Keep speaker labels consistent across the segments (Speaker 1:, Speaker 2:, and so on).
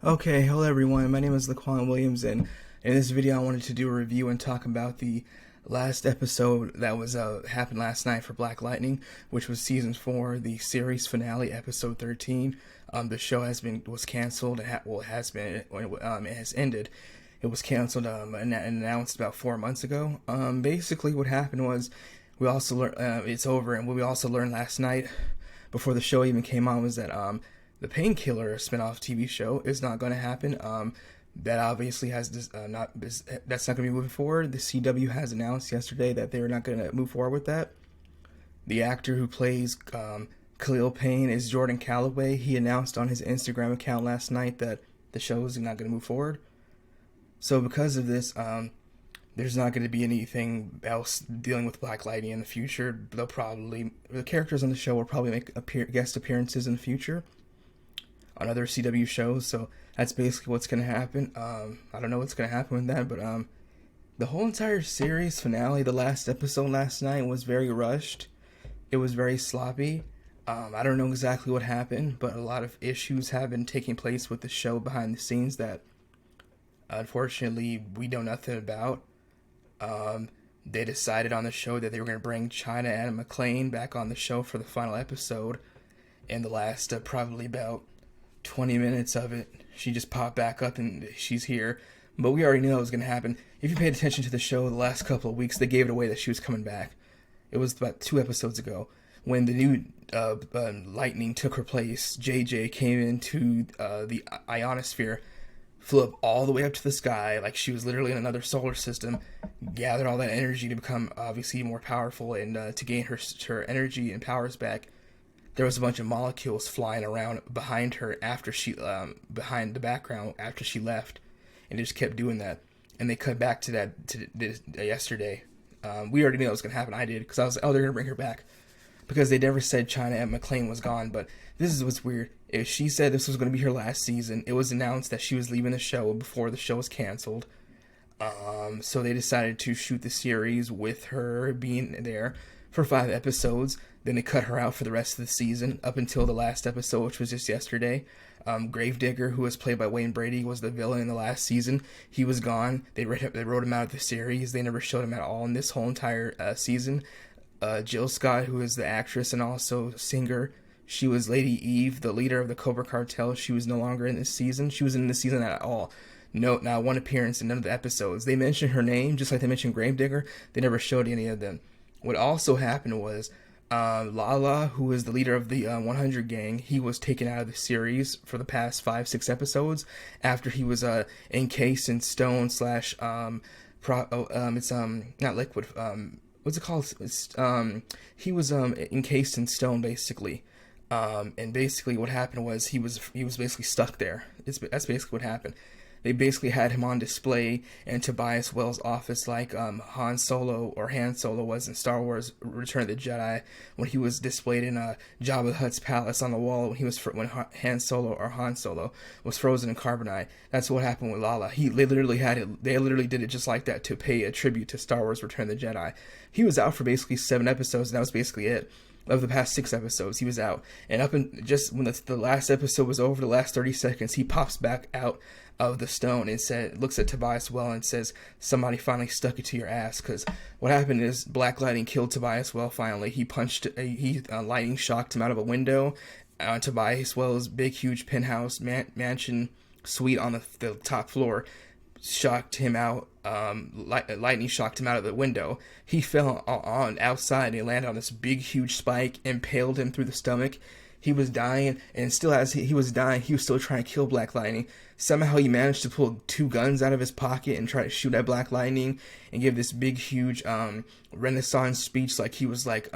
Speaker 1: Okay, hello everyone. My name is Laquan Williams, and in this video, I wanted to do a review and talk about the last episode that was happened last night for Black Lightning, which was season 4, the series finale, episode 13. The show was canceled. It has ended. It was canceled and announced about 4 months ago. Basically, what happened was we also learned it's over, and what we also learned last night before the show even came on was that the Painkiller spinoff TV show is not going to happen. That obviously that's not going to be moving forward. The CW has announced yesterday that they're not going to move forward with that. The actor who plays Khalil Payne is Jordan Calloway. He announced on his Instagram account last night that the show is not going to move forward. So because of this, there's not going to be anything else dealing with Black Lightning in the future. The characters on the show will probably make guest appearances in the future on other CW shows, so that's basically what's going to happen. I don't know what's going to happen with that, but the whole entire series finale, the last episode last night, was very rushed. It was very sloppy. I don't know exactly what happened, but a lot of issues have been taking place with the show behind the scenes that, unfortunately, we know nothing about. They decided on the show that they were going to bring China Anna McClain back on the show for the final episode. In the last probably about 20 minutes of it, she just popped back up and she's here. But we already knew that was going to happen. If you paid attention to the show the last couple of weeks, they gave it away that she was coming back. It was about 2 episodes ago when the new Lightning took her place. JJ came into the ionosphere, flew up all the way up to the sky like she was literally in another solar system, gathered all that energy to become obviously more powerful and to gain her energy and powers back. There was a bunch of molecules flying around behind her after behind the background after she left, and it just kept doing that. And they cut back to that yesterday. We already knew that was going to happen. I did, because I was like, oh, they're going to bring her back. Because they never said China Anna McClain was gone, but this is what's weird. If she said this was going to be her last season, it was announced that she was leaving the show before the show was canceled. So they decided to shoot the series with her being there for 5 episodes. Then they cut her out for the rest of the season up until the last episode, which was just yesterday. Gravedigger, who was played by Wayne Brady, was the villain in the last season. He was gone. They wrote him out of the series. They never showed him at all in this whole entire season. Jill Scott, who is the actress and also singer, she was Lady Eve, the leader of the Cobra Cartel. She was no longer in this season. She was in this season at all. No, not one appearance in none of the episodes. They mentioned her name, just like they mentioned Gravedigger. They never showed any of them. What also happened was Lala, who was the leader of the 100 gang, he was taken out of the series for the past 5-6 episodes after he was encased in stone slash it's not liquid, what's it called? He was encased in stone basically. And basically what happened was he was basically stuck there. That's basically what happened. They basically had him on display in Tobias Wells' office like Han Solo was in Star Wars Return of the Jedi, when he was displayed in Jabba the Hutt's palace on the wall when Han Solo was frozen in carbonite. That's what happened with Lala. They literally did it just like that to pay a tribute to Star Wars Return of the Jedi. He was out for basically 7 episodes, and that was basically it. Of the past 6 episodes, he was out. And just when the last episode was over, the last 30 seconds, he pops back out of the stone and looks at Tobias Well and says, somebody finally stuck it to your ass. Because what happened is Black Lightning killed Tobias Well finally. Lightning shocked him out of a window. Tobias Well's big, huge penthouse mansion suite on the top floor shocked him out. Lightning shocked him out of the window. He fell on outside and he landed on this big huge spike, impaled him through the stomach. He was dying, and still as he was dying, he was still trying to kill Black Lightning. Somehow he managed to pull 2 guns out of his pocket and try to shoot at Black Lightning and give this big huge Renaissance speech like he was like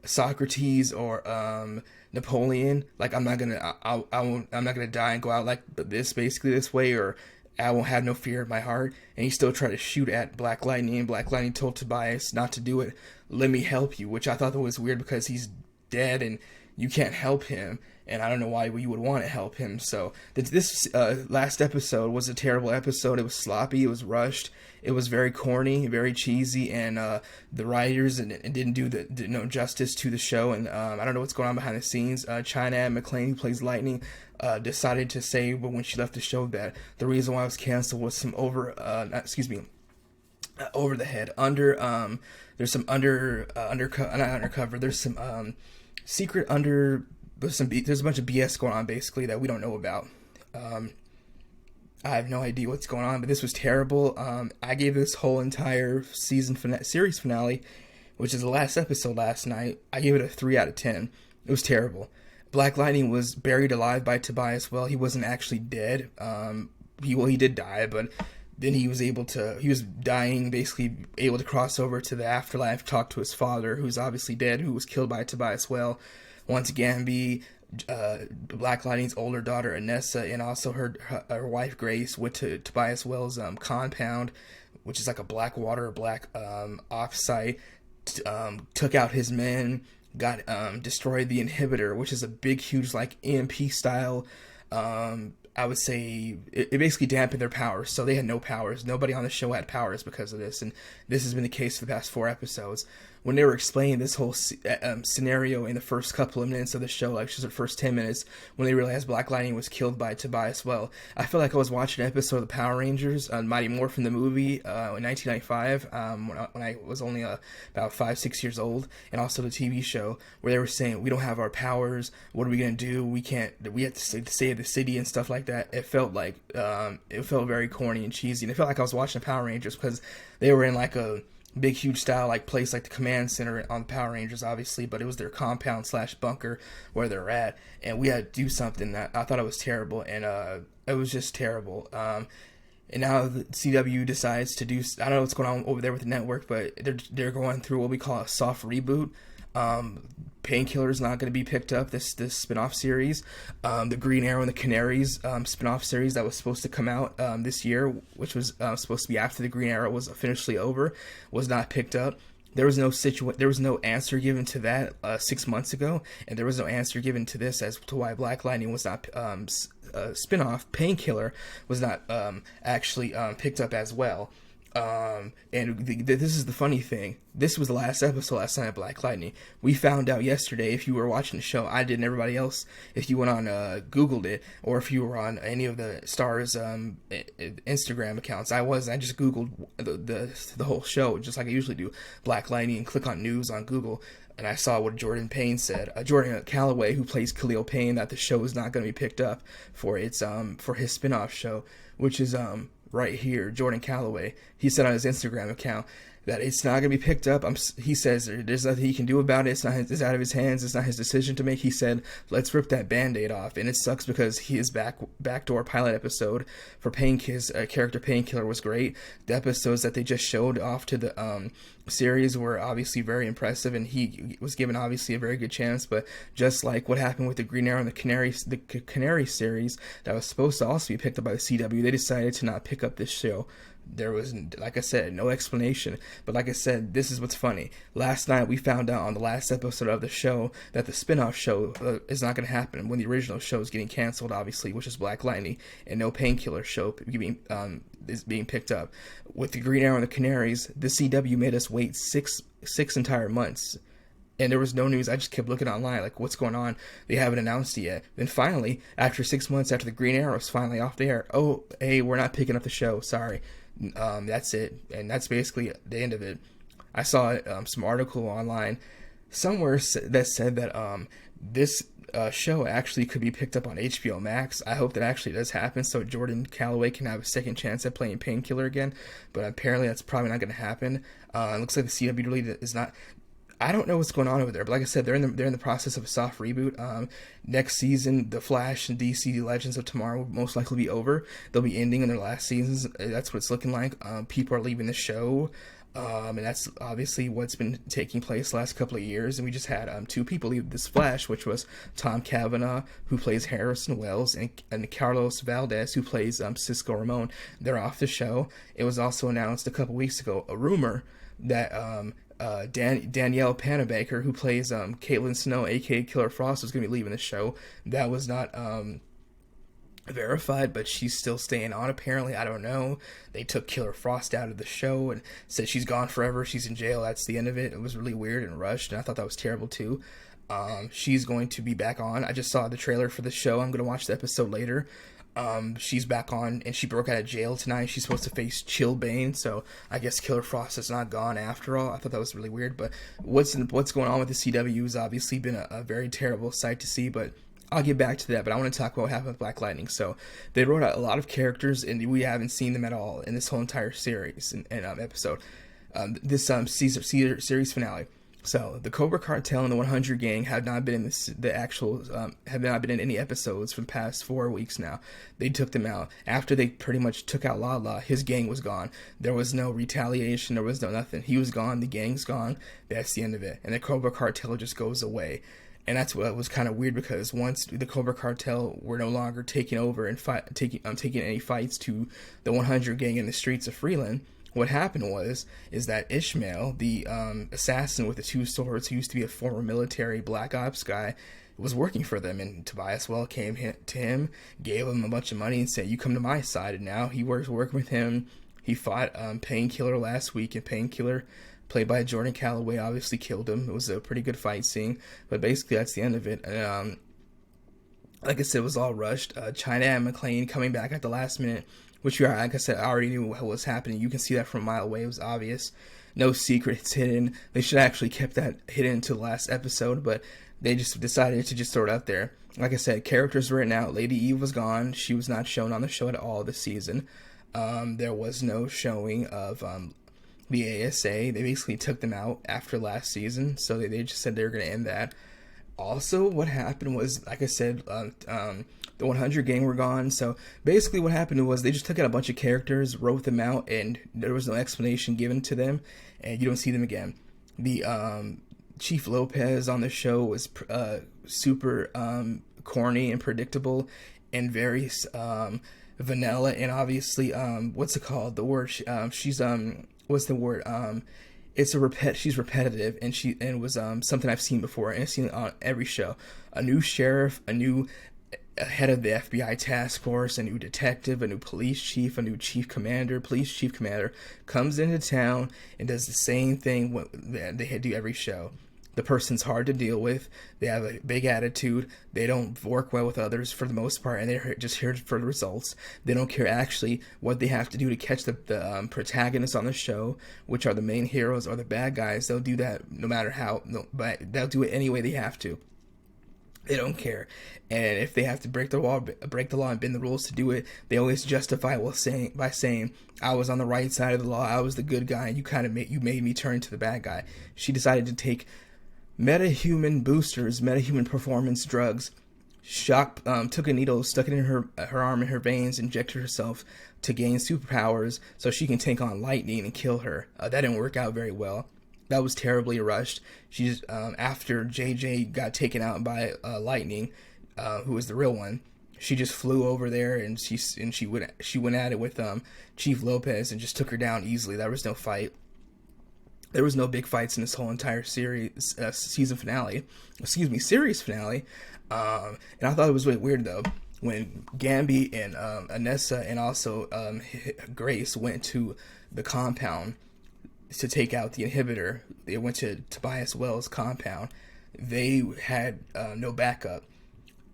Speaker 1: Socrates or Napoleon. Like, I'm not gonna die and go out like this way, or I won't have no fear in my heart. And he still tried to shoot at Black Lightning, and Black Lightning told Tobias not to do it. Let me help you, which I thought that was weird because he's dead and you can't help him, and I don't know why you would want to help him. So this last episode was a terrible episode. It was sloppy, it was rushed, it was very corny, very cheesy, and the writers didn't do no justice to the show. And I don't know what's going on behind the scenes. China McClain, who plays Lightning, decided to say, but when she left the show, that the reason why it was canceled was some over the head there's some there's some secret there's a bunch of BS going on basically that we don't know about. I have no idea what's going on, but this was terrible. I gave this whole entire series finale, which is the last episode last night, I gave it a 3 out of 10. It was terrible. Black Lightning was buried alive by Tobias. Well, he wasn't actually dead. He did die, but then he was dying, basically able to cross over to the afterlife, talk to his father, who's obviously dead, who was killed by Tobias. Well, once again, Black Lightning's older daughter Anessa, and also her wife Grace, went to Tobias Wells' compound, which is like a black ops site, took out his men, destroyed the inhibitor, which is a big, huge, like EMP style. I would say it basically dampened their powers, so they had no powers. Nobody on the show had powers because of this, and this has been the case for the past 4 episodes. When they were explaining this whole scenario in the first couple of minutes of the show, like just the first 10 minutes, when they realized Black Lightning was killed by Tobias, well, I felt like I was watching an episode of the Power Rangers, Mighty Morphin the movie, in 1995, when I was only about 5-6 years old, and also the TV show, where they were saying, we don't have our powers, what are we going to do, we have to save the city and stuff like that. It felt like, it felt very corny and cheesy, and it felt like I was watching the Power Rangers, because they were in like a big, huge style, like place like the command center on the Power Rangers, obviously, but it was their compound / bunker where they're at, and we had to do something that I thought it was terrible, and it was just terrible. And now the CW decides to do, I don't know what's going on over there with the network, but they're going through what we call a soft reboot. Painkiller is not going to be picked up, this spin-off series. The Green Arrow and the Canaries spin-off series that was supposed to come out this year, which was supposed to be after the Green Arrow was officially over, was not picked up. There was no answer given to that 6 months ago, and there was no answer given to this as to why Black Lightning was not spin-off Painkiller was not actually picked up as well. This is the funny thing. This was the last episode last night of Black Lightning. We found out yesterday, if you were watching the show, I did, and everybody else, if you went on Googled it, or if you were on any of the Star's Instagram accounts. I just Googled the whole show, just like I usually do, Black Lightning, and click on news on Google, and I saw what Jordan Payne said. Jordan Calloway, who plays Khalil Payne, that the show is not going to be picked up for its for his spin-off show, which is right here, Jordan Calloway. He said on his Instagram account that it's not going to be picked up. He says there's nothing he can do about it. It's out of his hands. It's not his decision to make. He said, let's rip that Band-Aid off. And it sucks because his backdoor pilot episode for his character Painkiller was great. The episodes that they just showed off to the series were obviously very impressive, and he was given obviously a very good chance. But just like what happened with the Green Arrow and the Canary series that was supposed to also be picked up by the CW, they decided to not pick up this show. There was, like I said, no explanation. But like I said, this is what's funny. Last night we found out on the last episode of the show that the spin-off show is not going to happen when the original show is getting canceled, obviously, which is Black Lightning, and no Painkiller show is being picked up. With the Green Arrow and the Canaries, the CW made us wait six entire months. And there was no news. I just kept looking online, like, what's going on? They haven't announced it yet. Then finally, after 6 months after the Green Arrow is finally off the air, oh, hey, we're not picking up the show. Sorry. That's it. And that's basically the end of it. I saw some article online somewhere that said that this show actually could be picked up on HBO Max. I hope that actually does happen, so Jordan Calloway can have a second chance at playing Painkiller again. But apparently that's probably not going to happen. It looks like the CW really is not. I don't know what's going on over there, but like I said, they're in the process of a soft reboot. Next season, The Flash and DC Legends of Tomorrow will most likely be over. They'll be ending in their last seasons. That's what it's looking like. People are leaving the show, and that's obviously what's been taking place the last couple of years. And we just had 2 people leave this Flash, which was Tom Cavanaugh, who plays Harrison Wells, and Carlos Valdez, who plays Cisco Ramon. They're off the show. It was also announced a couple weeks ago, a rumor that Danielle Panabaker, who plays Caitlin Snow, aka Killer Frost, was gonna be leaving the show. That was not verified, but she's still staying on apparently. I don't know. They took Killer Frost out of the show and said she's gone forever, she's in jail, that's the end of it. It was really weird and rushed, and I thought that was terrible too. She's going to be back on. I just saw the trailer for the show. I'm going to watch the episode later. She's back on, and she broke out of jail tonight. She's supposed to face Chillbane, so I guess Killer Frost is not gone after all. I thought that was really weird, but what's going on with the CW has obviously been a very terrible sight to see, but I'll get back to that. But I want to talk about what happened with Black Lightning. So they wrote out a lot of characters, and we haven't seen them at all in this whole entire series and episode. This series finale. So the Cobra Cartel and the 100 Gang have not been in have not been in any episodes for the past 4 weeks now. They took them out after they pretty much took out Lala. His gang was gone. There was no retaliation. There was no nothing. He was gone. The gang's gone. That's the end of it. And the Cobra Cartel just goes away. And that's what was kind of weird, because once the Cobra Cartel were no longer taking over and taking any fights to the 100 Gang in the streets of Freeland, what happened is that Ishmael, the assassin with the 2 swords, who used to be a former military black ops guy, was working for them. And Tobias Well came to him, gave him a bunch of money, and said, "You come to my side." And now he working with him. He fought Painkiller last week, and Painkiller, played by Jordan Calloway, obviously killed him. It was a pretty good fight scene, but basically that's the end of it. Like I said, it was all rushed. China and McClane coming back at the last minute, which, like I said, I already knew what was happening. You can see that from a mile away. It was obvious. No secret. It's hidden. They should have actually kept that hidden until the last episode, but they just decided to just throw it out there. Like I said, characters written out. Lady Eve was gone. She was not shown on the show at all this season. There was no showing of the ASA. They basically took them out after last season, so they just said they were going to end that. Also, what happened was, like I said, the 100 Gang were gone. So basically what happened was they just took out a bunch of characters, wrote them out, and there was no explanation given to them, and you don't see them again. The Chief Lopez on the show was super corny and predictable and very vanilla, and obviously what's it called? The word she's what's the word? She's repetitive, and was something I've seen before, and I've seen it on every show. A new sheriff, a new head of the FBI task force, a new detective, a new police chief, a new police chief commander comes into town and does the same thing they do every show. The person's hard to deal with. They have a big attitude. They don't work well with others for the most part, and they're just here for the results. They don't care actually what they have to do to catch the protagonists on the show, which are the main heroes or the bad guys. They'll do that no matter how, but they'll do it any way they have to. They don't care, and if they have to break the law and bend the rules to do it, they always justify by saying, "I was on the right side of the law. I was the good guy, and you made me turn into the bad guy." She decided to take metahuman boosters, metahuman performance drugs. Took a needle, stuck it in her arm and her veins, injected herself to gain superpowers so she can take on Lightning and kill her. That didn't work out very well. That was terribly rushed. She's after JJ got taken out by Lightning, who was the real one. She just flew over there and she went at it with Chief Lopez and just took her down easily. There was no fight. There was no big fights in this whole entire series series finale. And I thought it was really weird though when Gambi and Anessa and also Grace went to the compound to take out the inhibitor. They went to Tobias Wells' compound. They had no backup.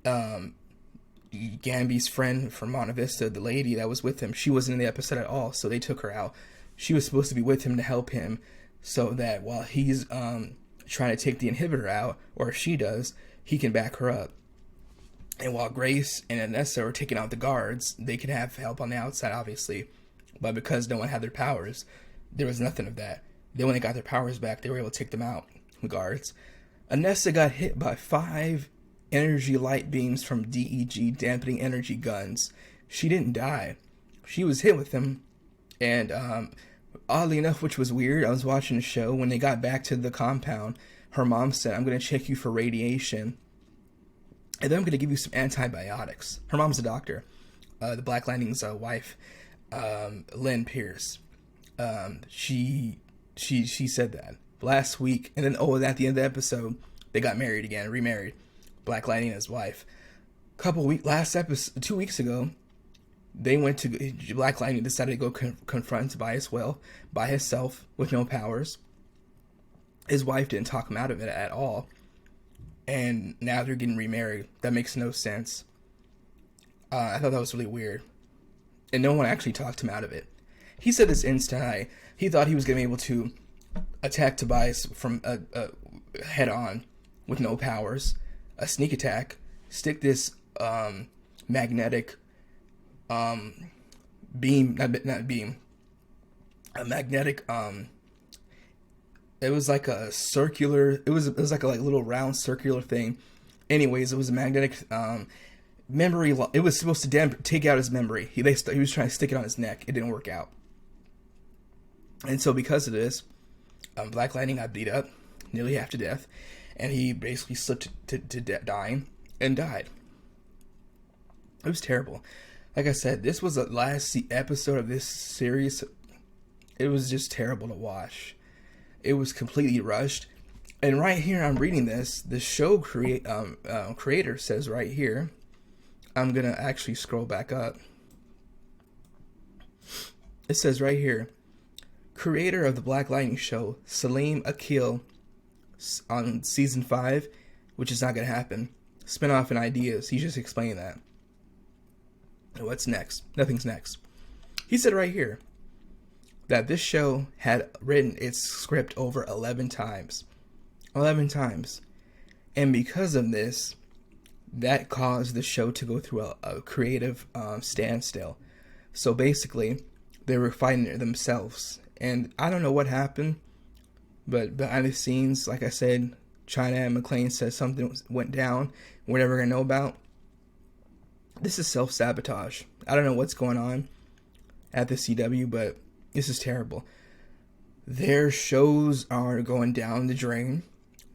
Speaker 1: Gambi's friend from Monta Vista, the lady that was with him, she wasn't in the episode at all, so they took her out. She was supposed to be with him to help him so that while he's trying to take the inhibitor out, or if she does, he can back her up. And while Grace and Anessa were taking out the guards, they could have help on the outside, obviously. But because no one had their powers, there was nothing of that. Then when they got their powers back, they were able to take them out, the guards. Anessa got hit by 5 energy light beams from DEG, dampening energy guns. She didn't die. She was hit with them. And oddly enough, which was weird, I was watching a show. When they got back to the compound, her mom said, "I'm going to check you for radiation. And then I'm going to give you some antibiotics." Her mom's a doctor. The Black Lightning's wife, Lynn Pierce. She said that. last week, and then at the end of the episode, they got married again, remarried. Black Lightning and his wife. Last episode, 2 weeks ago, they went to Black Lightning decided to go confront by himself with no powers. His wife didn't talk him out of it at all, and now they're getting remarried. That makes no sense. I thought that was really weird, and no one actually talked him out of it. He said this instant. He thought he was going to be able to attack Tobias from head on with no powers, a sneak attack, stick this magnetic beam, not beam, a magnetic it was like a circular, it was like a little round circular thing. Anyways, it was a magnetic memory. It was supposed to take out his memory. He was trying to stick it on his neck. It didn't work out. And so because of this, Black Lightning got beat up, nearly half to death, and he basically slipped to dying and died. It was terrible. Like I said, this was the last episode of this series. It was just terrible to watch. It was completely rushed. And right here, I'm reading this. The show creator says right here. I'm gonna actually scroll back up. It says right here, creator of the Black Lightning show, Salim Akil, on season 5, which is not gonna happen. Spinoff and ideas. He just explained that. What's next? Nothing's next. He said right here that this show had written its script over 11 times. 11 times. And because of this, that caused the show to go through a creative standstill. So basically, they were fighting themselves. And I don't know what happened, but behind the scenes, like I said, China and McLean said something went down we're never going to know about. This is self-sabotage. I don't know what's going on at the CW, but this is terrible. Their shows are going down the drain.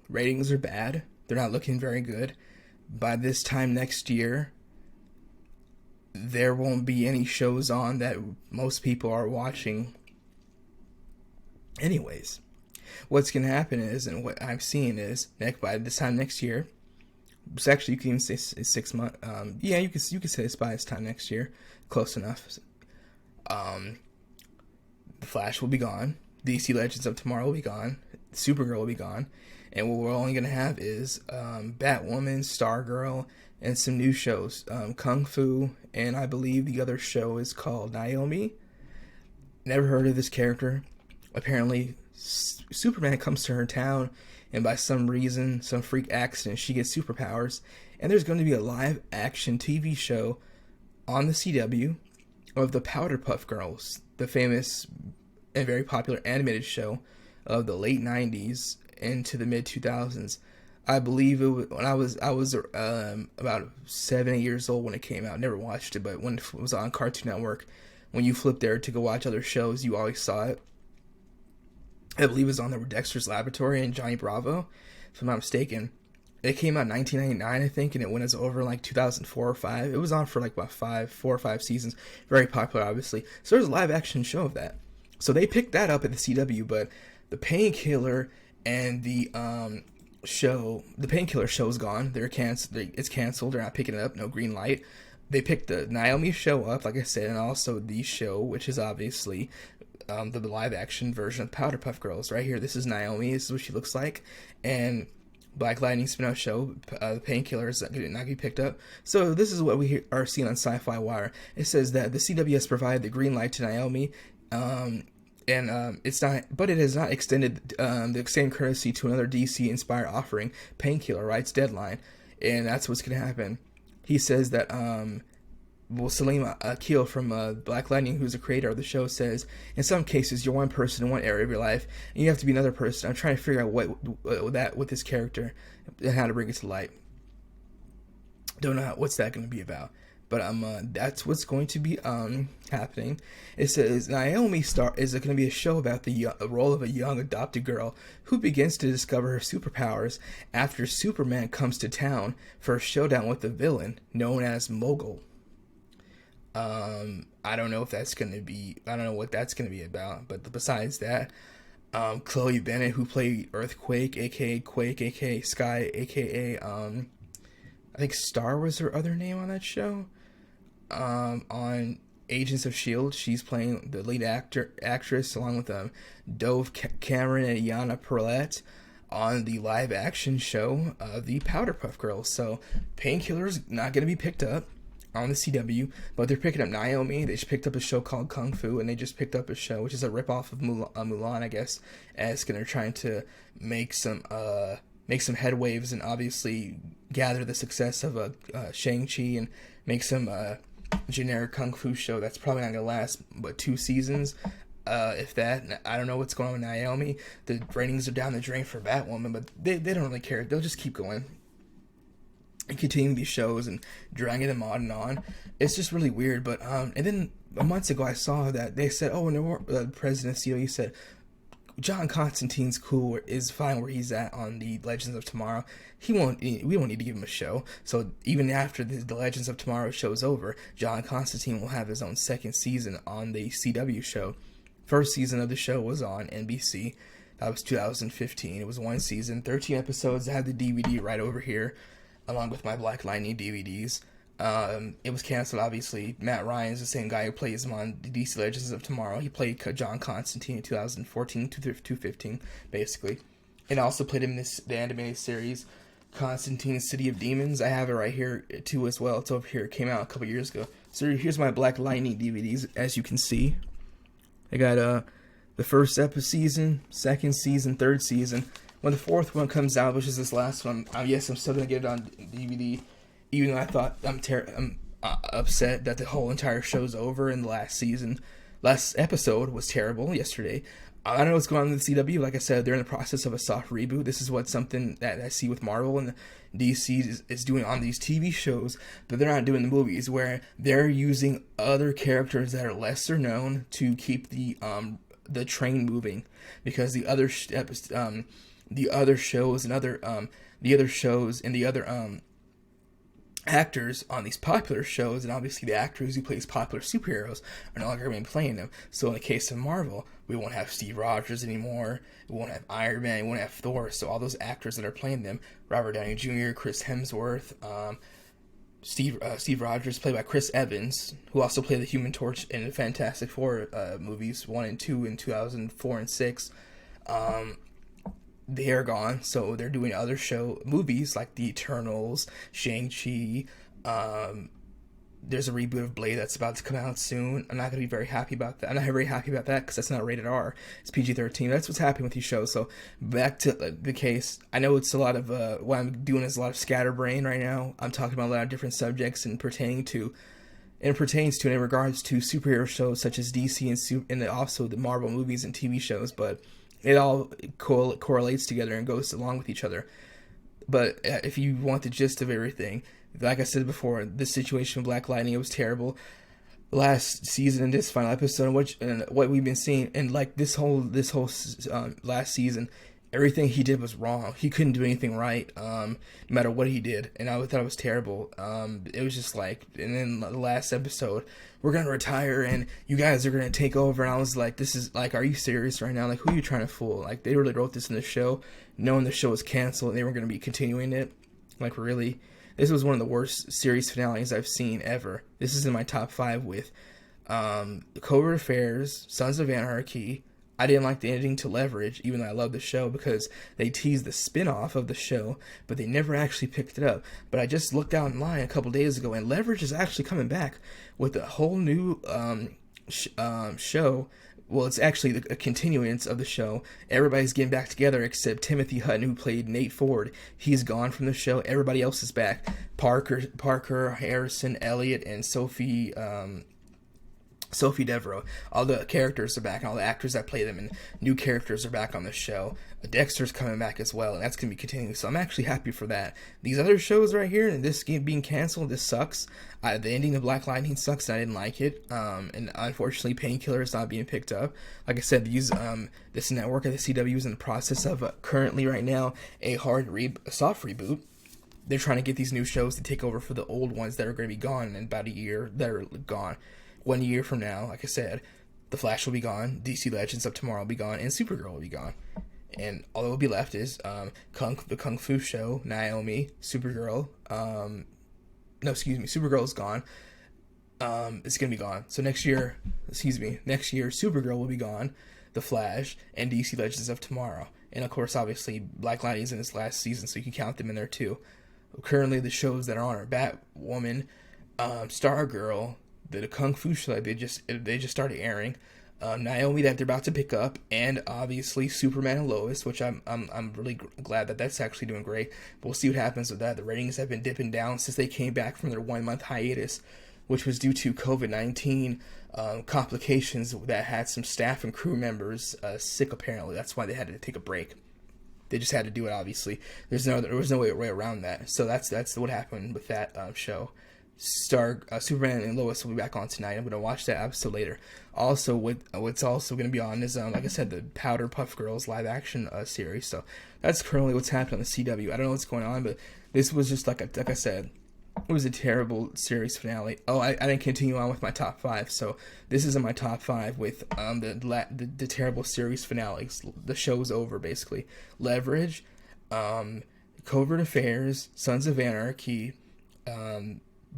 Speaker 1: Ratings are bad. They're not looking very good. By this time next year, there won't be any shows on that most people are watching. Anyways, what's going to happen is, and what I've seen is, by this time next year, it's actually, you can even say 6 months. Yeah, you could say it's by this time next year. Close enough. The Flash will be gone. DC Legends of Tomorrow will be gone. Supergirl will be gone. And what we're only going to have is Batwoman, Stargirl, and some new shows. Kung Fu, and I believe the other show is called Naomi. Never heard of this character. Apparently, Superman comes to her town, and by some reason, some freak accident, she gets superpowers. And there's going to be a live-action TV show on the CW of the Powderpuff Girls, the famous and very popular animated show of the late 90s into the mid 2000s. I believe it was when I was about 7, 8 years old when it came out. Never watched it, but when it was on Cartoon Network, when you flipped there to go watch other shows, you always saw it. I believe it was on the Dexter's Laboratory and Johnny Bravo, if I'm not mistaken. It came out in 1999, I think, and it went as over in like 2004 or 5. It was on for like about 4 or 5 seasons. Very popular, obviously. So there's a live action show of that. So they picked that up at the CW, but the Painkiller and the Painkiller show is gone. It's canceled. They're not picking it up. No green light. They picked the Naomi show up, like I said, and also the show, which is obviously the live action version of Powderpuff Girls. Right here, this is Naomi. This is what she looks like, and Black Lightning spin-off show, the Painkiller, is not going to be picked up. So this is what we are seeing on Sci-Fi Wire. It says that the CW has provided the green light to Naomi, it's not, but it has not extended the same courtesy to another DC-inspired offering, Painkiller, writes Deadline, and that's what's going to happen. He says that Salim Akil from Black Lightning, who's the creator of the show, says, in some cases, you're one person in one area of your life, and you have to be another person. I'm trying to figure out what this character and how to bring it to light. Don't know what's that going to be about, but that's what's going to be happening. It says Naomi is going to be a show about the role of a young adopted girl who begins to discover her superpowers after Superman comes to town for a showdown with the villain known as Mogul. I don't know what that's going to be about, but besides that, Chloe Bennett, who played Earthquake, aka Quake, aka Sky, aka I think Star was her other name on that show. On Agents of Shield, she's playing the lead actress along with Dove Cameron and Yana Perlette on the live action show, the Powderpuff Girls. So Painkiller's not going to be picked up on the CW, but they're picking up Naomi. They just picked up a show called Kung Fu, and they just picked up a show which is a ripoff of Mulan, I guess, as they're trying to make some headwaves and obviously gather the success of Shang-Chi and make some generic Kung Fu show that's probably not going to last but 2 seasons. If that, I don't know what's going on with Naomi. The ratings are down the drain for Batwoman, but they don't really care. They'll just keep going and continuing these shows and dragging them on and on. It's just really weird. But and then months ago I saw that they said, oh, and the president of COE said John Constantine's cool, is fine where he's at on the Legends of Tomorrow. We won't need to give him a show. So even after the Legends of Tomorrow show's over, John Constantine will have his own second season on the CW show. First season of the show was on NBC. That was 2015. It was 1 season, 13 episodes. I had the DVD right over here, along with my Black Lightning DVDs. It was canceled, obviously. Matt Ryan's the same guy who plays him on the DC Legends of Tomorrow. He played John Constantine in 2014 to 2015, basically. And also played him in the animated series, Constantine City of Demons. I have it right here, too, as well. It's over here. It came out a couple years ago. So here's my Black Lightning DVDs, as you can see. I got the first season, second season, third season. When the fourth one comes out, which is this last one, yes, I'm still going to get it on DVD, even though I thought I'm upset that the whole entire show's over in the last episode was terrible yesterday. I don't know what's going on in the CW. Like I said, they're in the process of a soft reboot. This is something that I see with Marvel and DC is doing on these TV shows, but they're not doing the movies, where they're using other characters that are lesser known to keep the train moving, because the other shows and the other actors on these popular shows, and obviously the actors who play these popular superheroes, are no longer going to be playing them. So in the case of Marvel, we won't have Steve Rogers anymore, we won't have Iron Man, we won't have Thor. So all those actors that are playing them, Robert Downey Jr., Chris Hemsworth, Steve Rogers, played by Chris Evans, who also played the Human Torch in the Fantastic Four movies 1 and 2 in 2004 and 6. They are gone, so they're doing other movies like The Eternals, Shang-Chi. There's a reboot of Blade that's about to come out soon. I'm not going to be very happy about that. I'm not very happy about that because that's not rated R. It's PG-13. That's what's happening with these shows. So back to the case. I know it's a lot of what I'm doing is a lot of scatterbrain right now. I'm talking about a lot of different subjects and pertains to in regards to superhero shows such as DC and also the Marvel movies and TV shows, but it all correlates together and goes along with each other. But if you want the gist of everything, like I said before, this situation with Black Lightning, it was terrible. Last season and this final episode, and what we've been seeing, and like this whole last season, everything he did was wrong. He couldn't do anything right, no matter what he did, and I thought it was terrible. It was just like, and then the last episode, we're gonna retire and you guys are gonna take over, and I was like, this is like, are you serious right now? Like, who are you trying to fool? Like, they really wrote this in the show, knowing the show was canceled and they were gonna be continuing it. Like, really, this was one of the worst series finales I've seen ever. This is in my top 5 with Covert Affairs, Sons of Anarchy. I didn't like the ending to Leverage, even though I love the show, because they teased the spin-off of the show, but they never actually picked it up. But I just looked out online a couple days ago, and Leverage is actually coming back with a whole new show. Well, it's actually a continuance of the show. Everybody's getting back together except Timothy Hutton, who played Nate Ford. He's gone from the show. Everybody else is back. Parker, Harrison, Elliot, and Sophie Devereaux. All the characters are back, and all the actors that play them, and new characters are back on the show. Dexter's coming back as well, and that's going to be continuing, so I'm actually happy for that. These other shows right here, and this game being canceled, this sucks. The ending of Black Lightning sucks, and I didn't like it, and unfortunately, Painkiller is not being picked up. Like I said, this network of the CW is in the process of, currently right now, a soft reboot. They're trying to get these new shows to take over for the old ones that are going to be gone in about a year, that are gone. 1 year from now, like I said, The Flash will be gone, DC Legends of Tomorrow will be gone, and Supergirl will be gone. And all that will be left is the Kung Fu Show, Naomi, Supergirl. Supergirl is gone. It's gonna be gone. So next year, Supergirl will be gone, The Flash, and DC Legends of Tomorrow. And of course, obviously, Black Lightning is in its last season, so you can count them in there too. Currently, the shows that are on are Batwoman, Stargirl, the Kung Fu Show that they just started airing, Naomi that they're about to pick up, and obviously Superman and Lois, which I'm really glad that that's actually doing great. But we'll see what happens with that. The ratings have been dipping down since they came back from their 1-month hiatus, which was due to COVID-19 complications that had some staff and crew members sick. Apparently, that's why they had to take a break. They just had to do it. Obviously, there was no way around that. So that's what happened with that show. Superman and Lois will be back on tonight. I'm going to watch that episode later. Also, what's also going to be on is, like I said, the Powder Puff Girls live action series. So that's currently what's happening on the CW. I don't know what's going on, but this was just like I said, it was a terrible series finale. Oh, I didn't continue on with my top 5. So this is in my top 5 with the terrible series finales. The show's over basically. Leverage, Covert Affairs, Sons of Anarchy.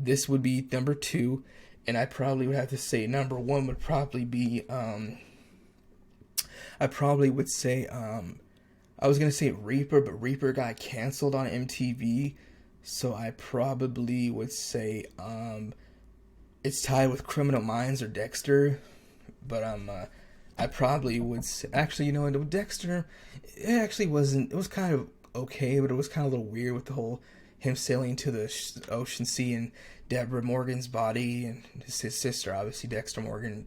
Speaker 1: This would be number 2, and I probably would have to say number 1 would probably be, I probably would say, I was going to say Reaper, but Reaper got canceled on MTV, so I probably would say, it's tied with Criminal Minds or Dexter, but, I probably would say, actually, you know what, Dexter, it actually wasn't, it was kind of okay, but it was kind of a little weird with the whole him sailing to the ocean sea and Deborah Morgan's body and his sister, obviously Dexter Morgan,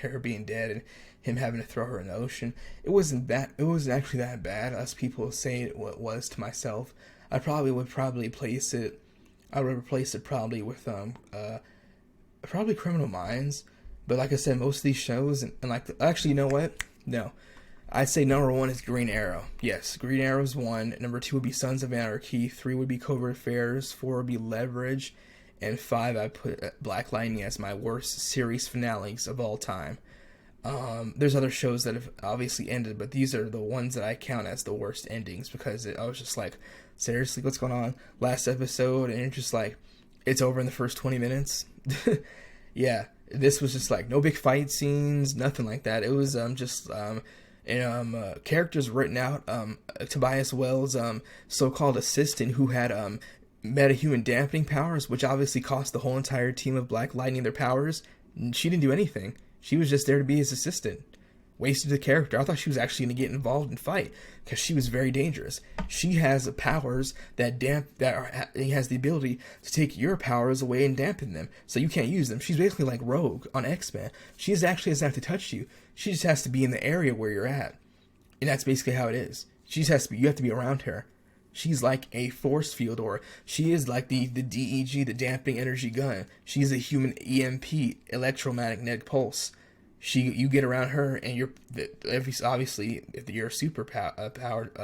Speaker 1: her being dead and him having to throw her in the ocean. It wasn't actually that bad as people say it was to myself. I would replace it probably with probably Criminal Minds. But like I said, most of these shows and like actually, you know what? No. I'd say number 1 is Green Arrow. Yes, Green Arrow's 1. Number 2 would be Sons of Anarchy. 3 would be Covert Affairs. 4 would be Leverage. And 5, I put Black Lightning as my worst series finales of all time. There's other shows that have obviously ended, but these are the ones that I count as the worst endings because I was just like, seriously, what's going on? Last episode, and it's just like, it's over in the first 20 minutes. Yeah, this was just like, no big fight scenes, nothing like that. It was just... characters written out. Tobias Wells' so-called assistant who had metahuman dampening powers, which obviously cost the whole entire team of Black Lightning their powers. She didn't do anything. She was just there to be his assistant. Wasted the character. I thought she was actually going to get involved and fight because she was very dangerous. She has powers that has the ability to take your powers away and dampen them, so you can't use them. She's basically like Rogue on X-Men. She actually doesn't have to touch you. She just has to be in the area where you're at, and that's basically how it is. She just has to be. You have to be around her. She's like a force field, or she is like the DEG, the damping energy gun. She's a human EMP, electromagnetic pulse. You get around her, and obviously, if you're a super powered,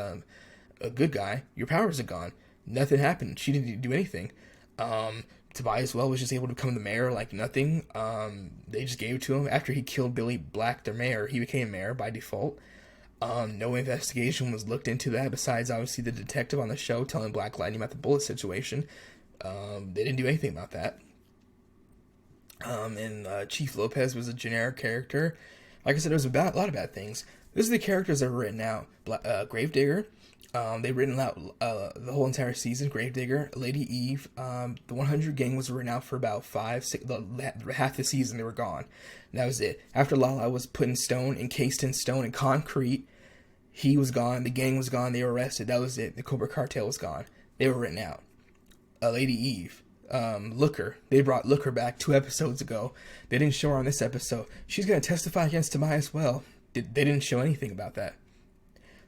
Speaker 1: a good guy, your powers are gone. Nothing happened. She didn't do anything. Tobias Well was just able to become the mayor like nothing. They just gave it to him after he killed Billy Black, their mayor. He became mayor by default. No investigation was looked into that besides obviously the detective on the show telling Black Lightning about the bullet situation. They didn't do anything about that. And Chief Lopez was a generic character. Like I said, there was a lot of bad things. These are the characters that were written out. Gravedigger, they written out the whole entire season. Gravedigger, Lady Eve, the 100 Gang was written out for about 5, 6, half the season. They were gone. And that was it. After Lala was put in stone, encased in stone and concrete, he was gone. The gang was gone. They were arrested. That was it. The Cobra Cartel was gone. They were written out. Lady Eve. Looker. They brought Looker back 2 episodes ago. They didn't show her on this episode. She's going to testify against Tobias Well. They didn't show anything about that.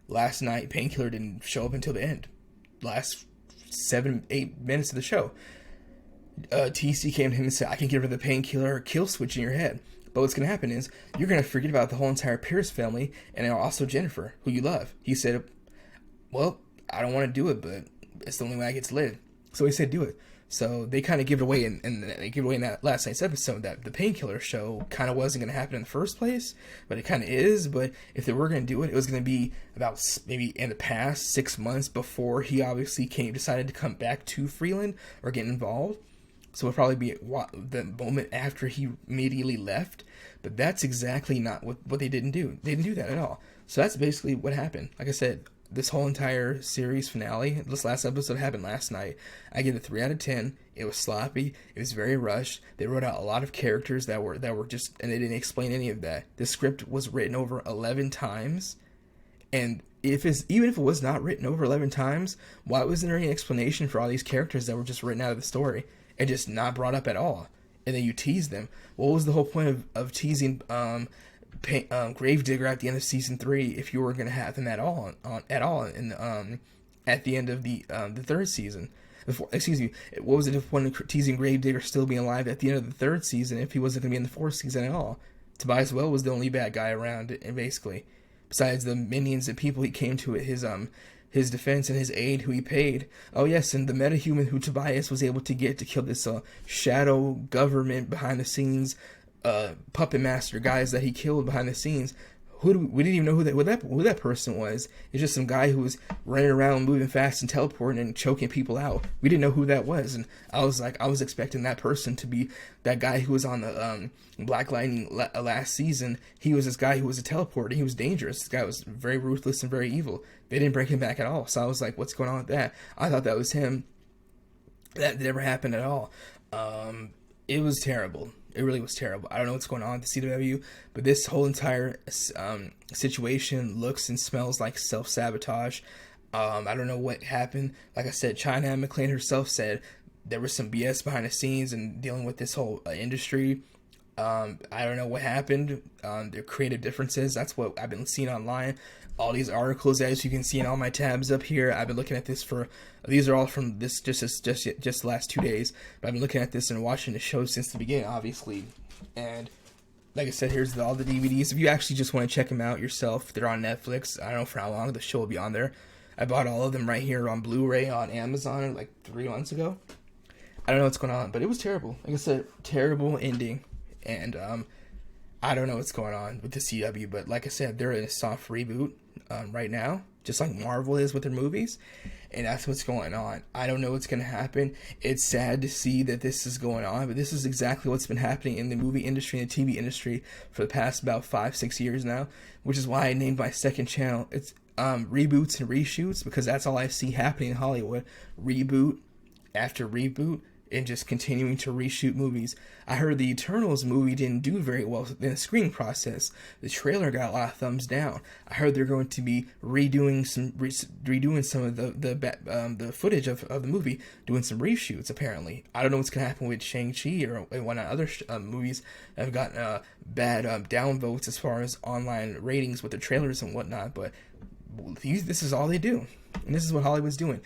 Speaker 1: Last night, Painkiller didn't show up until the end. Last 7-8 minutes of the show. TC came to him and said, I can get rid of the Painkiller kill switch in your head. But what's going to happen is, you're going to forget about the whole entire Pierce family, and also Jennifer, who you love. He said, well, I don't want to do it, but it's the only way I get to live. So he said, do it. So they kind of give it away, and they give it away in that last night's episode that the Painkiller show kind of wasn't going to happen in the first place, but it kind of is. But if they were going to do it, it was going to be about maybe in the past 6 months before he obviously decided to come back to Freeland or get involved. So it'll probably be the moment after he immediately left. But that's exactly not what they didn't do. They didn't do that at all. So that's basically what happened. Like I said, this whole entire series finale, this last episode happened last night. I give it a 3 out of 10. It was sloppy. It was very rushed. They wrote out a lot of characters that were just, and they didn't explain any of that. The script was written over 11 times, and even if it was not written over 11 times, why wasn't there any explanation for all these characters that were just written out of the story and just not brought up at all? And then you tease them. What was the whole point of teasing Gravedigger at the end of season 3 if you were going to have him at all at the end of the third season? Excuse me, what was the point of teasing Gravedigger still being alive at the end of the third season if he wasn't going to be in the fourth season at all? Tobias Well was the only bad guy around, and basically, besides the minions and people he came to his defense and his aid who he paid. Oh yes, and the metahuman who Tobias was able to get to kill this shadow government behind the scenes puppet master guys that he killed behind the scenes. We didn't even know who that person was. It's just some guy who was running around moving fast and teleporting and choking people out. We didn't know who that was, and I was expecting that person to be that guy who was on the Black Lightning last season. He was this guy who was a teleporter. He was dangerous. This guy was very ruthless and very evil. They didn't bring him back at all, so I was like, what's going on with that? I thought that was him. That never happened at all. It was terrible. It really was terrible. I don't know what's going on with the CW, but this whole entire situation looks and smells like self-sabotage. I don't know what happened. Like I said, China McClain herself said there was some BS behind the scenes and dealing with this whole industry. I don't know what happened. Their creative differences. That's what I've been seeing online. All these articles, as you can see in all my tabs up here, I've been looking at this these are all from this just the last 2 days. But I've been looking at this and watching the show since the beginning, obviously. And like I said, here's all the DVDs. If you actually just want to check them out yourself, they're on Netflix. I don't know for how long the show will be on there. I bought all of them right here on Blu-ray on Amazon like 3 months ago. I don't know what's going on, but it was terrible. Like I said, terrible ending. And I don't know what's going on with the CW, but like I said, they're in a soft reboot right now, just like Marvel is with their movies, and that's what's going on. I don't know what's going to happen. It's sad to see that this is going on, but this is exactly what's been happening in the movie industry and the TV industry for the past about 5-6 years now, which is why I named my second channel. It's reboots and reshoots, because that's all I see happening in Hollywood. Reboot after reboot, and just continuing to reshoot movies. I heard the Eternals movie didn't do very well in the screening process. The trailer got a lot of thumbs down. I heard they're going to be redoing some of the footage of the movie, doing some reshoots apparently. I don't know what's going to happen with Shang-Chi or one of other movies that have gotten bad downvotes as far as online ratings with the trailers and whatnot, but this is all they do. And this is what Hollywood's doing.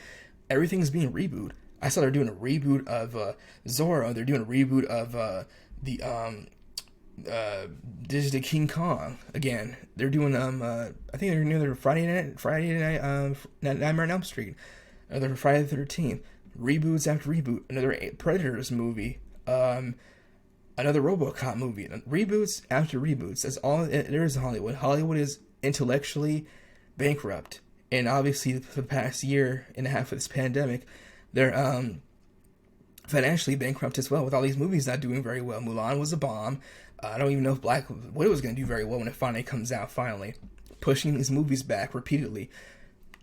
Speaker 1: Everything's being rebooted. I saw they're doing a reboot of Zorro. They're doing a reboot of Disney King Kong again. They're doing I think they're doing their Friday night Nightmare on Elm Street. They're Friday the 13th. Reboots after reboot. Another Predators movie. Another RoboCop movie. Reboots after reboots. That's all there is in Hollywood. Hollywood is intellectually bankrupt, and obviously for the past year and a half of this pandemic, they're financially bankrupt as well, with all these movies not doing very well. Mulan was a bomb. I don't even know if Black Widow was going to do very well when it finally comes out, pushing these movies back repeatedly,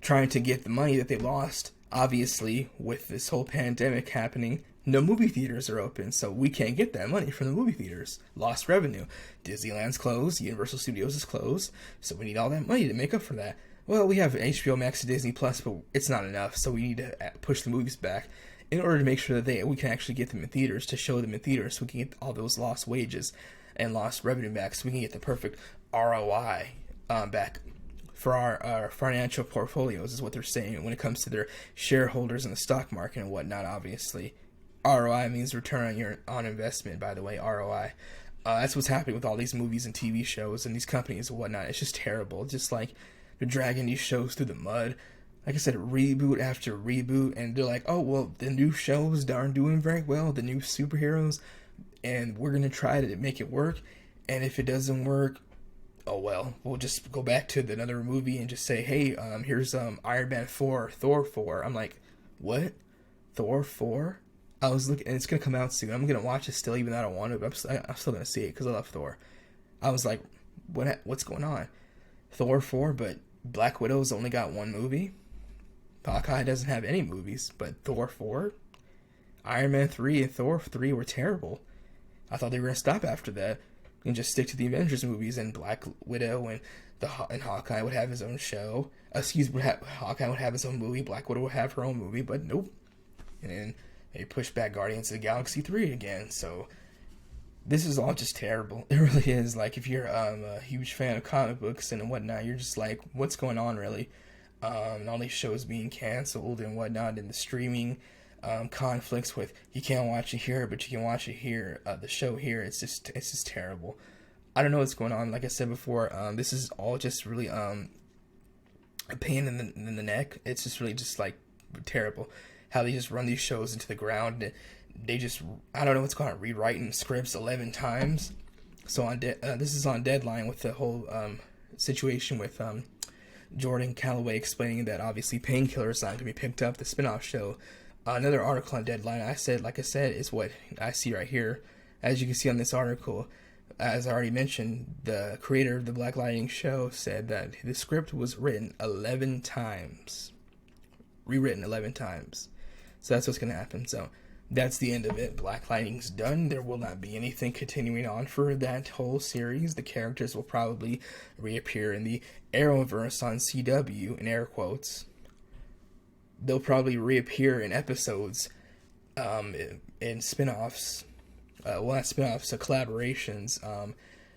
Speaker 1: trying to get the money that they lost. Obviously, with this whole pandemic happening, no movie theaters are open, so we can't get that money from the movie theaters. Lost revenue. Disneyland's closed, Universal Studios is closed, so we need all that money to make up for that. Well, we have HBO Max and Disney Plus, but it's not enough, so we need to push the movies back in order to make sure that we can actually get them in theaters, to show them in theaters, so we can get all those lost wages and lost revenue back, so we can get the perfect ROI back for our financial portfolios, is what they're saying when it comes to their shareholders in the stock market and whatnot. Obviously, ROI means return on investment, by the way, ROI. That's what's happening with all these movies and TV shows and these companies and whatnot. It's just terrible. Just like they're dragging these shows through the mud. like I said, reboot after reboot, and they're like, oh, well, the new shows aren't doing very well, the new superheroes, and we're going to try to make it work, and if it doesn't work, oh well, we'll just go back to another movie and just say, hey, here's Iron Man 4, Thor 4. I'm like, what? Thor 4? I was looking, and it's going to come out soon. I'm going to watch it still, even though I don't want to, but I'm still going to see it because I love Thor. I was like, what's going on? Thor 4, but Black Widow's only got one movie? Hawkeye doesn't have any movies, but Thor 4? Iron Man 3 and Thor 3 were terrible. I thought they were going to stop after that and just stick to the Avengers movies, and Black Widow and Hawkeye would have his own show. Hawkeye would have his own movie, Black Widow would have her own movie, but nope. And then they pushed back Guardians of the Galaxy 3 again, so this is all just terrible. It really is. Like, if you're a huge fan of comic books and whatnot, you're just like, what's going on, really? And all these shows being canceled and whatnot, and the streaming conflicts with, you can't watch it here, but you can watch it here, the show here. It's just terrible. I don't know what's going on. Like I said before, this is all just really a pain in the neck. It's just really just like terrible how they just run these shows into the ground. They just, I don't know what's going on, rewriting scripts 11 times. So this is on Deadline with the whole situation with Jordan Calloway explaining that obviously Painkiller is not going to be picked up, the spinoff show. Another article on Deadline, like I said, is what I see right here. As you can see on this article, as I already mentioned, the creator of the Black Lightning show said that the script was written 11 times. Rewritten 11 times. So that's what's going to happen. So that's the end of it. Black Lightning's done. There will not be anything continuing on for that whole series. The characters will probably reappear in the Arrowverse on CW, in air quotes. They'll probably reappear in episodes, in spin-offs, not spin-offs, collaborations,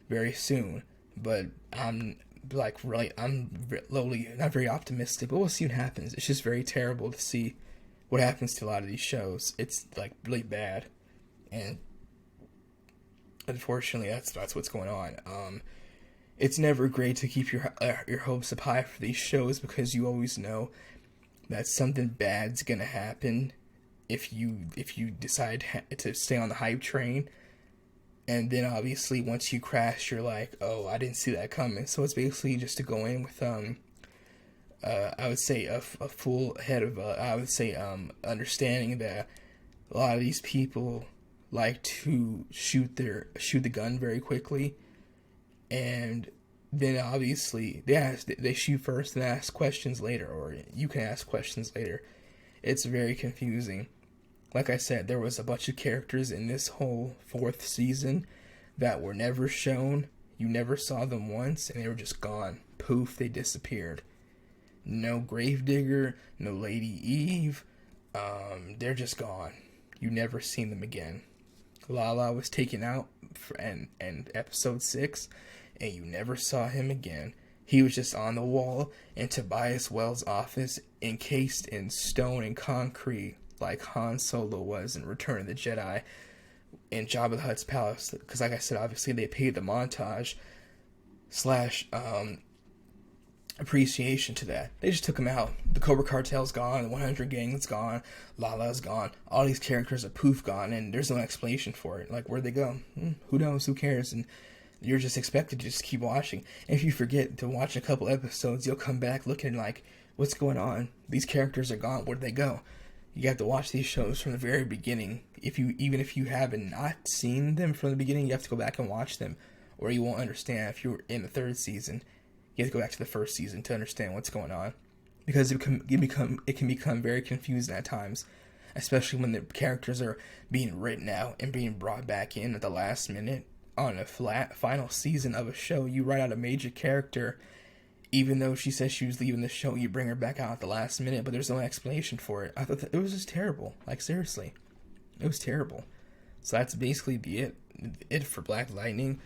Speaker 1: very soon. But I'm not very optimistic, but we'll see what happens. It's just very terrible to see what happens to a lot of these shows. It's like really bad, and unfortunately, that's what's going on. It's never great to keep your hopes up high for these shows, because you always know that something bad's gonna happen if you decide to stay on the hype train, and then obviously once you crash, you're like, oh, I didn't see that coming. So it's basically just to go in with I would say a full head of understanding that a lot of these people like to shoot the gun very quickly, and then obviously they shoot first and ask questions later, or you can ask questions later. It's very confusing. Like I said, there was a bunch of characters in this whole 4th season that were never shown. You never saw them once, and they were just gone. Poof, they disappeared. No Gravedigger, no Lady Eve. They're just gone. You never seen them again. Lala was taken out in episode 6, and you never saw him again. He was just on the wall in Tobias Wells' office, encased in stone and concrete, like Han Solo was in Return of the Jedi in Jabba the Hutt's palace. Because like I said, obviously they paid the montage / appreciation to that. They just took him out. The Cobra Cartel's gone, the 100 Gang's gone, Lala's gone, all these characters are poof gone, and there's no explanation for it. Like, where'd they go? Who knows? Who cares? And you're just expected to just keep watching. And if you forget to watch a couple episodes, you'll come back looking like, what's going on? These characters are gone. Where'd they go? You have to watch these shows from the very beginning. Even if you haven't not seen them from the beginning, you have to go back and watch them, or you won't understand. If you're in the 3rd season, you have to go back to the 1st season to understand what's going on, because it can become very confusing at times, especially when the characters are being written out and being brought back in at the last minute. On a final season of a show, you write out a major character, even though she says she was leaving the show, you bring her back out at the last minute, but there's no explanation for it. I thought that it was just terrible. Like, seriously, it was terrible. So that's basically it for Black Lightning.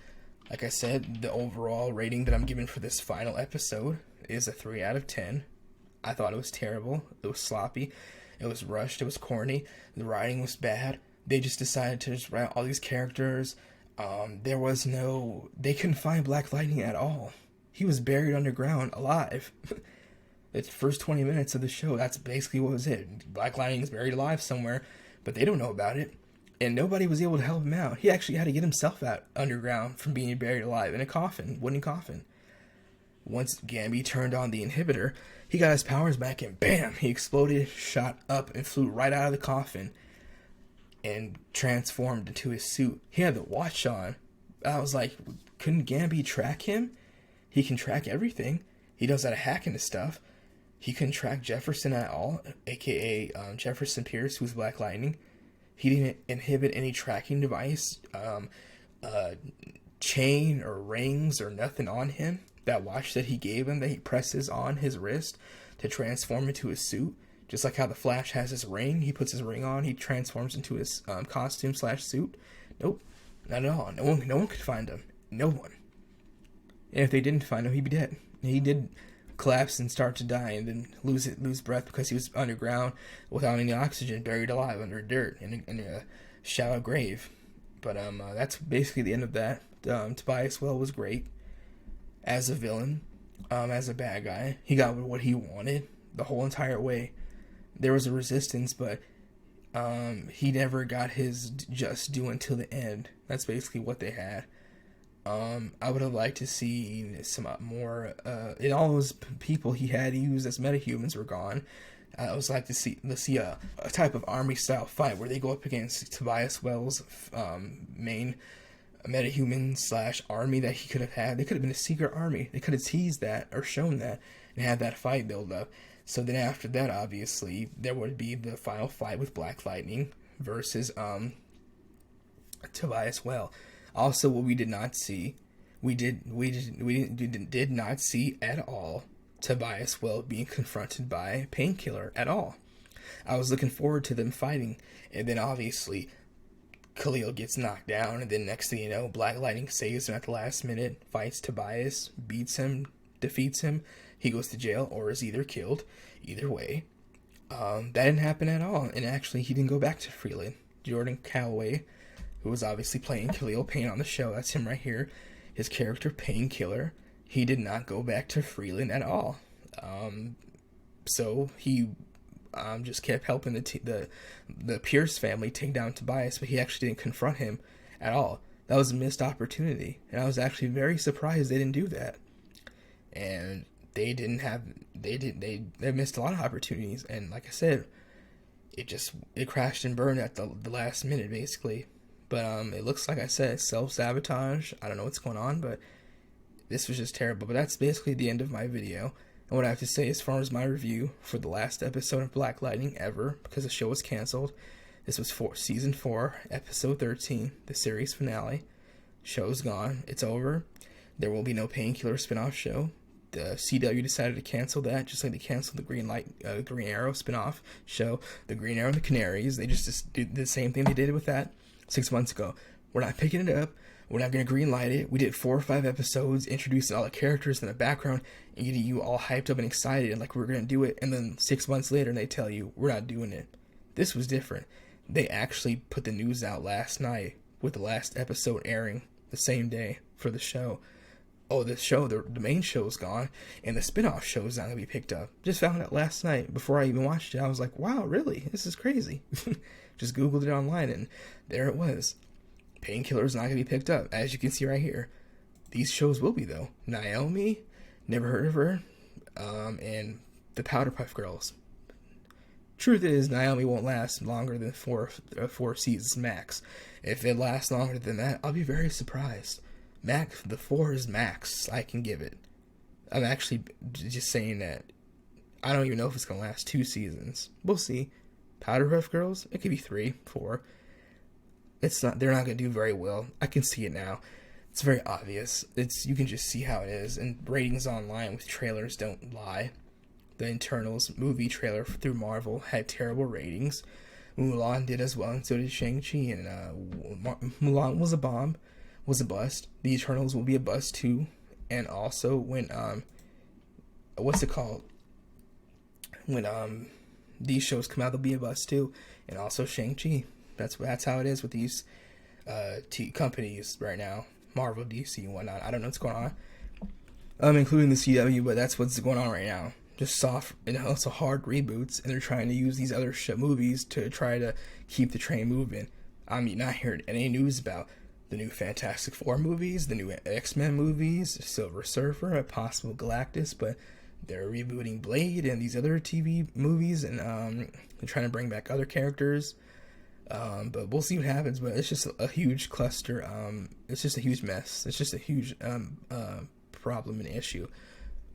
Speaker 1: Like I said, the overall rating that I'm giving for this final episode is a 3 out of 10. I thought it was terrible. It was sloppy. It was rushed. It was corny. The writing was bad. They just decided to just write all these characters. They couldn't find Black Lightning at all. He was buried underground, alive. The first 20 minutes of the show, that's basically what was it. Black Lightning is buried alive somewhere, but they don't know about it. And nobody was able to help him out. He actually had to get himself out underground from being buried alive in a coffin, wooden coffin. Once Gamby turned on the inhibitor, he got his powers back and bam, he exploded, shot up, and flew right out of the coffin and transformed into his suit. He had the watch on. I was like, couldn't Gamby track him? He can track everything. He knows how to hack into stuff. He couldn't track Jefferson at all, aka Jefferson Pierce, who's Black Lightning. He didn't inhibit any tracking device, chain or rings or nothing on him. That watch that he gave him, that he presses on his wrist to transform into his suit. Just like how the Flash has his ring, he puts his ring on, he transforms into his costume/suit. Nope, not at all. No one could find him. No one. And if they didn't find him, he'd be dead. He did collapse and start to die and then lose breath because he was underground without any oxygen, buried alive under dirt in a shallow grave. But that's basically the end of that. Tobias Well was great as a villain, as a bad guy. He got what he wanted the whole entire way. There was a resistance, but he never got his just due until the end. That's basically what they had. I would have liked to see some more. And all those people he had used as metahumans were gone. I was like to see a type of army style fight where they go up against Tobias Wells' main metahuman / army that he could have had. They could have been a secret army. They could have teased that or shown that and had that fight build up. So then after that, obviously, there would be the final fight with Black Lightning versus Tobias Well. Also, what we did not see, we did not see at all Tobias Well being confronted by Painkiller at all. I was looking forward to them fighting, and then obviously Khalil gets knocked down, and then next thing you know, Black Lightning saves him at the last minute, fights Tobias, beats him, defeats him, he goes to jail or is either killed. Either way, that didn't happen at all, and actually he didn't go back to Freeland. Jordan Calloway, who was obviously playing Khalil Payne on the show, that's him right here, his character Painkiller, he did not go back to Freeland at all. So he just kept helping the Pierce family take down Tobias, but he actually didn't confront him at all. That was a missed opportunity, and I was actually very surprised they didn't do that. And they missed a lot of opportunities, and like I said, it crashed and burned at the last minute basically. But it looks like I said, self-sabotage. I don't know what's going on, but this was just terrible. But that's basically the end of my video. And what I have to say as far as my review for the last episode of Black Lightning ever, because the show was canceled. This was season 4, episode 13, the series finale. Show's gone. It's over. There will be no Painkiller spinoff show. The CW decided to cancel that, just like they canceled the Green Arrow spinoff show, the Green Arrow and the Canaries. They just did the same thing they did with that 6 months ago. We're not picking it up. We're not going to greenlight it. We did 4 or 5 episodes, introducing all the characters in the background, and getting you all hyped up and excited, and like we're going to do it. And then 6 months later, they tell you, we're not doing it. This was different. They actually put the news out last night with the last episode airing the same day for the show. Oh, the show, the main show's gone, and the spinoff show's not going to be picked up. Just found out last night before I even watched it. I was like, wow, really? This is crazy. Just Googled it online, and there it was. Painkiller's not going to be picked up, as you can see right here. These shows will be, though. Naomi, never heard of her, and the Powder Puff Girls. Truth is, Naomi won't last longer than four seasons max. If it lasts longer than that, I'll be very surprised. Max, the 4 is max I can give it. I'm actually just saying that I don't even know if it's going to last 2 seasons. We'll see. Powder Puff Girls, it could be 3, 4. They're not going to do very well. I can see it now. It's very obvious. You can just see how it is. And ratings online with trailers don't lie. The Internals movie trailer through Marvel had terrible ratings. Mulan did as well, and so did Shang-Chi. And Mulan was a bomb. Was a bust. The Eternals will be a bust too. And also when what's it called? When these shows come out, they'll be a bust too. And also Shang-Chi. That's how it is with these companies right now. Marvel, DC, and whatnot. I don't know what's going on. Including the CW, but that's what's going on right now. just soft and also hard reboots, and they're trying to use these other movies to try to keep the train moving. I mean, not hearing any news about the new Fantastic Four movies, the new X-Men movies, Silver Surfer, a possible Galactus, but they're rebooting Blade and these other TV movies, and they're trying to bring back other characters. But we'll see what happens. But it's just a huge cluster. It's just a huge mess. It's just a huge problem and issue.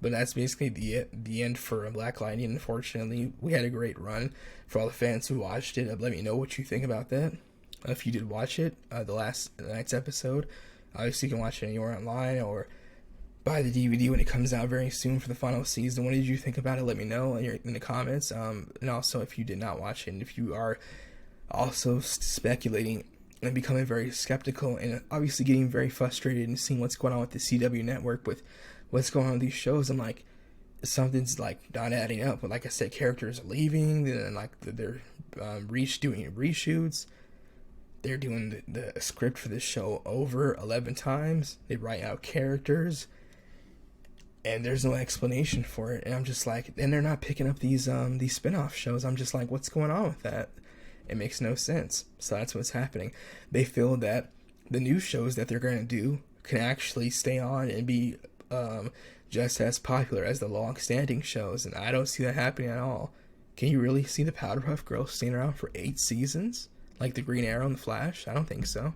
Speaker 1: But that's basically the end for Black Lightning. Unfortunately, we had a great run. For all the fans who watched it, let me know what you think about that. If you did watch it, the last night's episode, obviously you can watch it anywhere online or buy the DVD when it comes out very soon for the final season. What did you think about it? Let me know in the comments. And also, if you did not watch it, and if you are also speculating and becoming very skeptical and obviously getting very frustrated and seeing what's going on with the CW network with what's going on with these shows, I'm like, something's like not adding up. But like I said, characters are leaving, and like they're doing reshoots. They're doing the script for this show over 11 times. They write out characters, and there's no explanation for it. And I'm just like, and they're not picking up these spin-off shows. I'm just like, what's going on with that? It makes no sense. So that's what's happening. They feel that the new shows that they're going to do can actually stay on and be just as popular as the long-standing shows, and I don't see that happening at all. Can you really see the Powderpuff Girls staying around for 8 seasons? Like the Green Arrow and the Flash? I don't think so.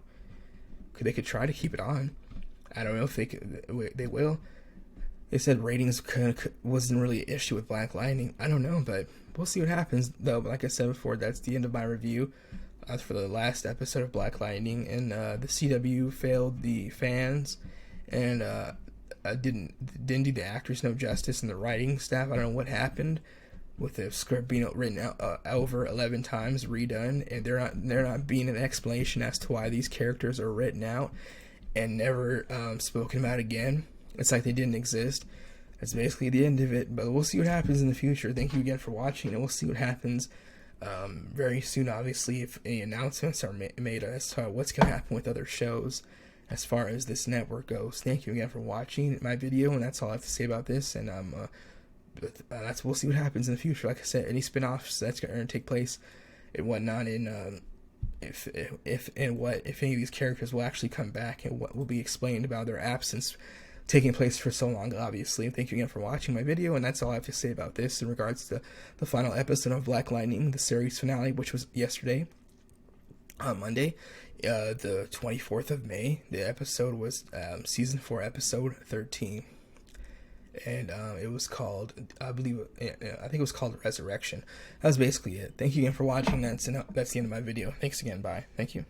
Speaker 1: They could try to keep it on. I don't know if they will. They said ratings wasn't really an issue with Black Lightning. I don't know, but we'll see what happens, though. Like I said before, that's the end of my review for the last episode of Black Lightning. And the CW failed the fans, and didn't do the actors no justice, and the writing staff. I don't know what happened with the script being written out over 11 times, redone, and they're not being an explanation as to why these characters are written out and never spoken about again. It's like they didn't exist. That's basically the end of it, but we'll see what happens in the future. Thank you again for watching, and we'll see what happens very soon, obviously, if any announcements are made as to what's going to happen with other shows as far as this network goes. Thank you again for watching my video, and that's all I have to say about this, and we'll see what happens in the future. Like I said, any spin-offs that's going to take place and whatnot, and if any of these characters will actually come back, and what will be explained about their absence taking place for so long, obviously. Thank you again for watching my video, and that's all I have to say about this in regards to the final episode of Black Lightning, the series finale, which was yesterday, Monday, the 24th of May. The episode was season 4, episode 13. And it was called, I think it was called Resurrection. That was basically it. Thank you again for watching. That's the end of my video. Thanks again. Bye. Thank you.